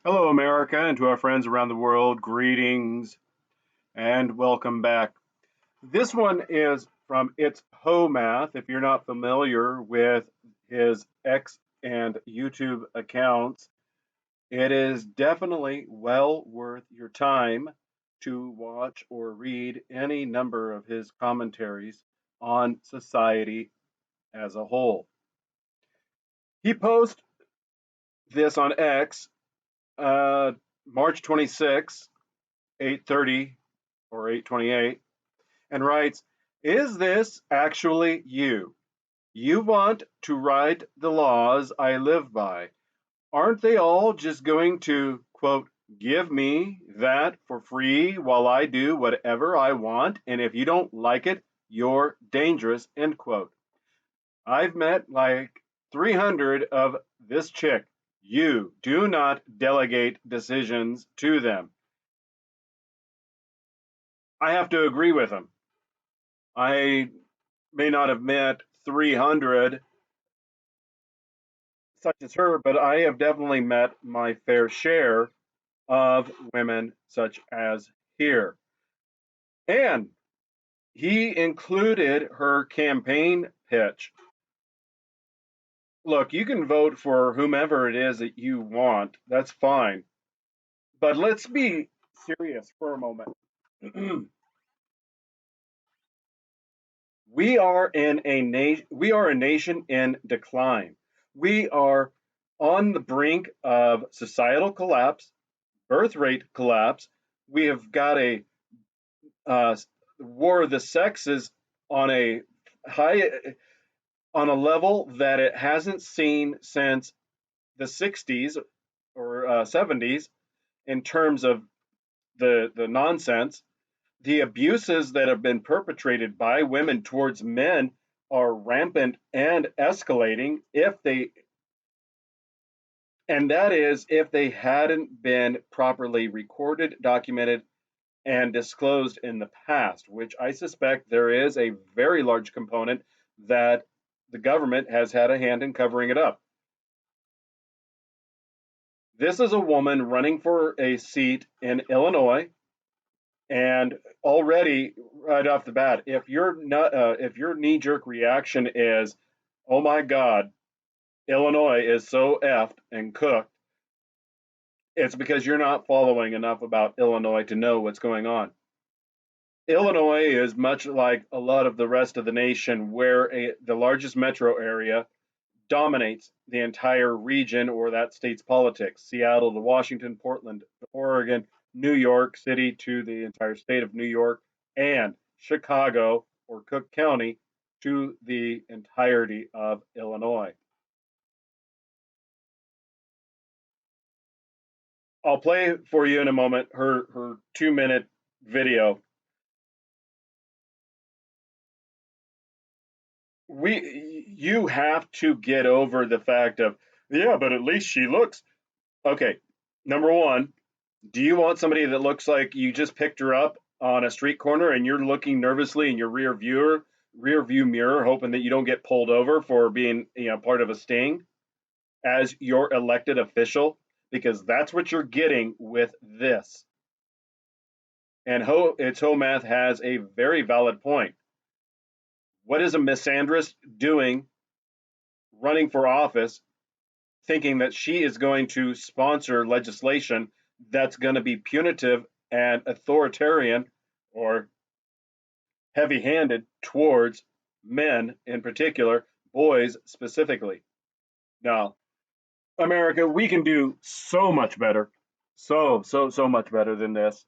Hello, America, and to our friends around the world, greetings and welcome back. This one is from ItSHoeMath. If you're not familiar with his X and YouTube accounts, it is definitely well worth your time to watch or read any number of his commentaries on society as a whole. He posts this on X, March 26, 8:30 or 8:28, and writes, "Is this actually you? You want to write the laws I live by. Aren't they all just going to, quote, give me that for free while I do whatever I want? And if you don't like it, you're dangerous," end quote. I've met like 300 of this chick. You do not delegate decisions to them. I have to agree with him. I may not have met 300 such as her, but I have definitely met my fair share of women such as here. And he included her campaign pitch. Look, you can vote for whomever it is that you want. That's fine. But let's be serious for a moment. We are a nation in decline. We are on the brink of societal collapse, birth rate collapse. We have got a uh, war of the sexes on a high on a level that it hasn't seen since the 60s or 70s in terms of the nonsense. The abuses that have been perpetrated by women towards men are rampant and escalating if they hadn't been properly recorded, documented, and disclosed in the past, which I suspect there is a very large component that the government has had a hand in covering it up. This is a woman running for a seat in Illinois, and already right off the bat, if your knee jerk reaction is, "Oh my God, Illinois is so effed and cooked," it's because you're not following enough about Illinois to know what's going on. Illinois is much like a lot of the rest of the nation, where the largest metro area dominates the entire region or that state's politics. Seattle to Washington, Portland to Oregon, New York City to the entire state of New York, and Chicago or Cook County to the entirety of Illinois. I'll play for you in a moment her 2 minute video. You have to get over the fact of, yeah, but at least she looks okay. Number one, do you want somebody that looks like you just picked her up on a street corner and you're looking nervously in your rear view mirror, hoping that you don't get pulled over for being, part of a sting as your elected official? Because that's what you're getting with this. And ItSHoeMath has a very valid point. What is a misandrist doing running for office, thinking that she is going to sponsor legislation that's going to be punitive and authoritarian or heavy handed towards men in particular, boys specifically? Now, America, we can do so much better. So much better than this.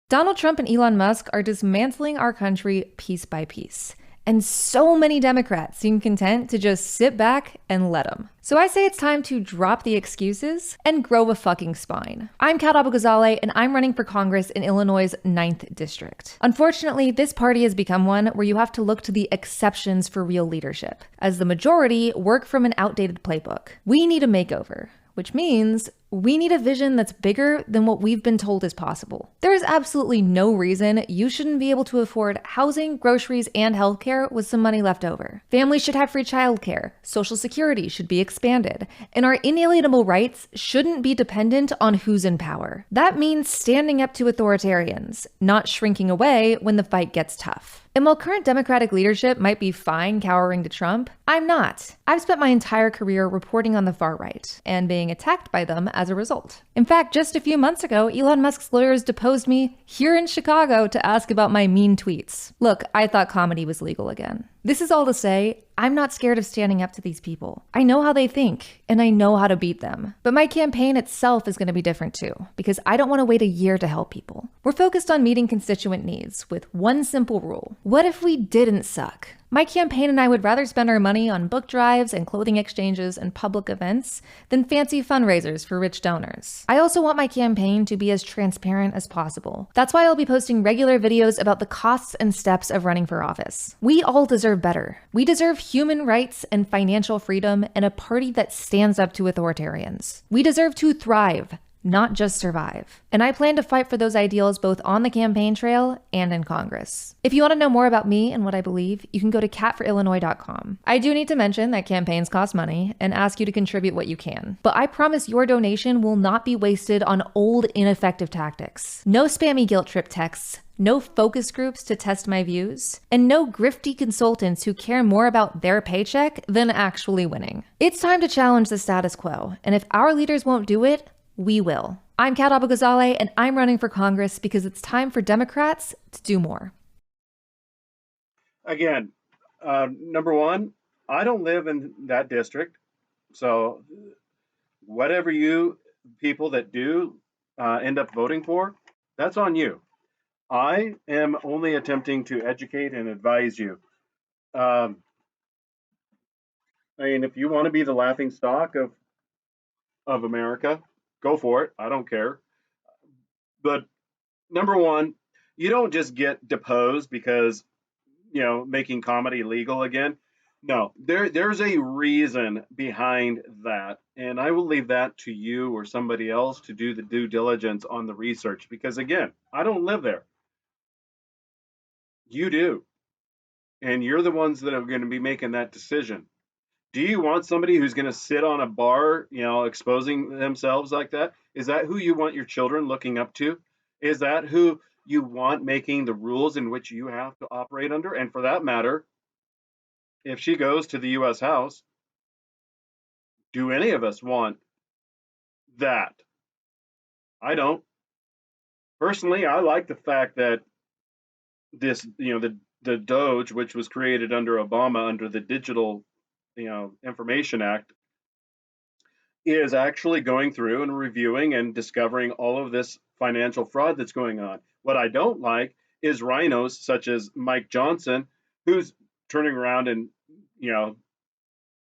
Donald Trump and Elon Musk are dismantling our country piece by piece. And so many Democrats seem content to just sit back and let them. So I say it's time to drop the excuses and grow a fucking spine. I'm Kat Abughazaleh, and I'm running for Congress in Illinois' 9th District. Unfortunately, this party has become one where you have to look to the exceptions for real leadership, as the majority work from an outdated playbook. We need a makeover, which means We need a vision that's bigger than what we've been told is possible. There is absolutely no reason you shouldn't be able to afford housing, groceries, and healthcare with some money left over. Families should have free childcare, Social Security should be expanded, and our inalienable rights shouldn't be dependent on who's in power. That means standing up to authoritarians, not shrinking away when the fight gets tough. And while current Democratic leadership might be fine cowering to Trump, I'm not. I've spent my entire career reporting on the far right and being attacked by them as a result. In fact, just a few months ago, Elon Musk's lawyers deposed me here in Chicago to ask about my mean tweets. Look, I thought comedy was legal again. This is all to say, I'm not scared of standing up to these people. I know how they think, and I know how to beat them. But my campaign itself is going to be different too, because I don't want to wait a year to help people. We're focused on meeting constituent needs with one simple rule. What if we didn't suck? My campaign and I would rather spend our money on book drives and clothing exchanges and public events than fancy fundraisers for rich donors. I also want my campaign to be as transparent as possible. That's why I'll be posting regular videos about the costs and steps of running for office. We all deserve better. We deserve human rights and financial freedom and a party that stands up to authoritarians. We deserve to thrive, not just survive. And I plan to fight for those ideals both on the campaign trail and in Congress. If you want to know more about me and what I believe, you can go to catforillinois.com. I do need to mention that campaigns cost money and ask you to contribute what you can. But I promise your donation will not be wasted on old, ineffective tactics. No spammy guilt trip texts, no focus groups to test my views, and no grifty consultants who care more about their paycheck than actually winning. It's time to challenge the status quo, and if our leaders won't do it, we will. I'm Kat Abughazaleh, and I'm running for Congress because it's time for Democrats to do more. Again, number one, I don't live in that district. So whatever you people that do end up voting for, that's on you. I am only attempting to educate and advise you. Um, I mean, if you want to be the laughing stock of America, go for it. I don't care. But number one, you don't just get deposed because making comedy legal again. No, there's a reason behind that, and I will leave that to you or somebody else to do the due diligence on the research because again, I don't live there. You do, and you're the ones that are going to be making that decision. Do you want somebody who's going to sit on a bar, exposing themselves like that? Is that who you want your children looking up to? Is that who you want making the rules in which you have to operate under? And for that matter, if she goes to the US House, do any of us want that? I don't. Personally, I like the fact that this, the Doge, which was created under Obama under the Digital, Information Act, is actually going through and reviewing and discovering all of this financial fraud that's going on. What I don't like is rhinos such as Mike Johnson, who's turning around and,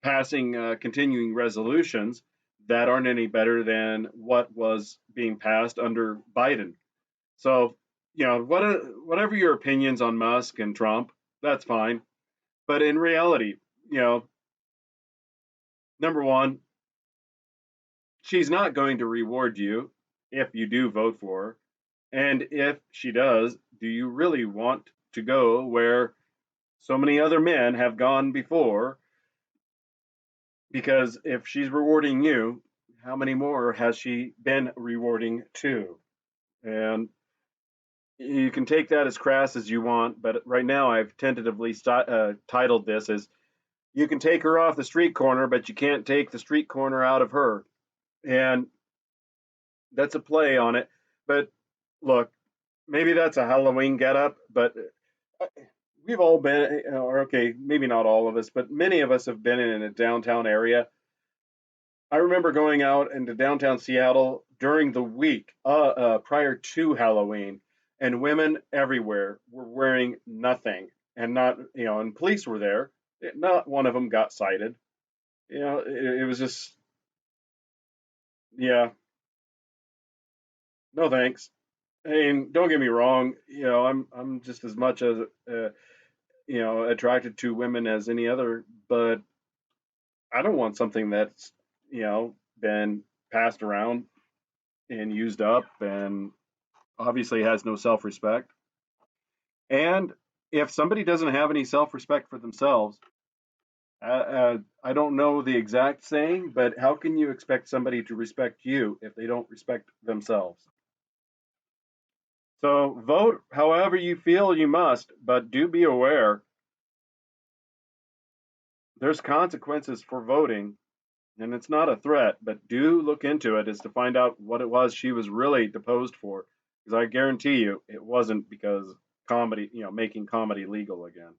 passing continuing resolutions that aren't any better than what was being passed under Biden. So, whatever your opinions on Musk and Trump, that's fine. But in reality, number one, she's not going to reward you if you do vote for her. And if she does, do you really want to go where so many other men have gone before? Because if she's rewarding you, how many more has she been rewarding too? And you can take that as crass as you want, but right now I've tentatively titled this as "You can take her off the street corner, but you can't take the street corner out of her." And that's a play on it. But look, maybe that's a Halloween getup, but uh, we've all been, or okay, maybe not all of us, but many of us have been in a downtown area. I remember going out into downtown Seattle during the week prior to Halloween, and women everywhere were wearing nothing, and not, and police were there. Not one of them got cited. It was just, yeah, no thanks. I mean, don't get me wrong. I'm just as much as attracted to women as any other, but I don't want something that's been passed around and used up, and obviously has no self-respect. And if somebody doesn't have any self-respect for themselves, I don't know the exact saying, but how can you expect somebody to respect you if they don't respect themselves? So vote however you feel you must, but do be aware there's consequences for voting, and it's not a threat, but do look into it as to find out what it was she was really deposed for, because I guarantee you it wasn't because comedy, making comedy legal again.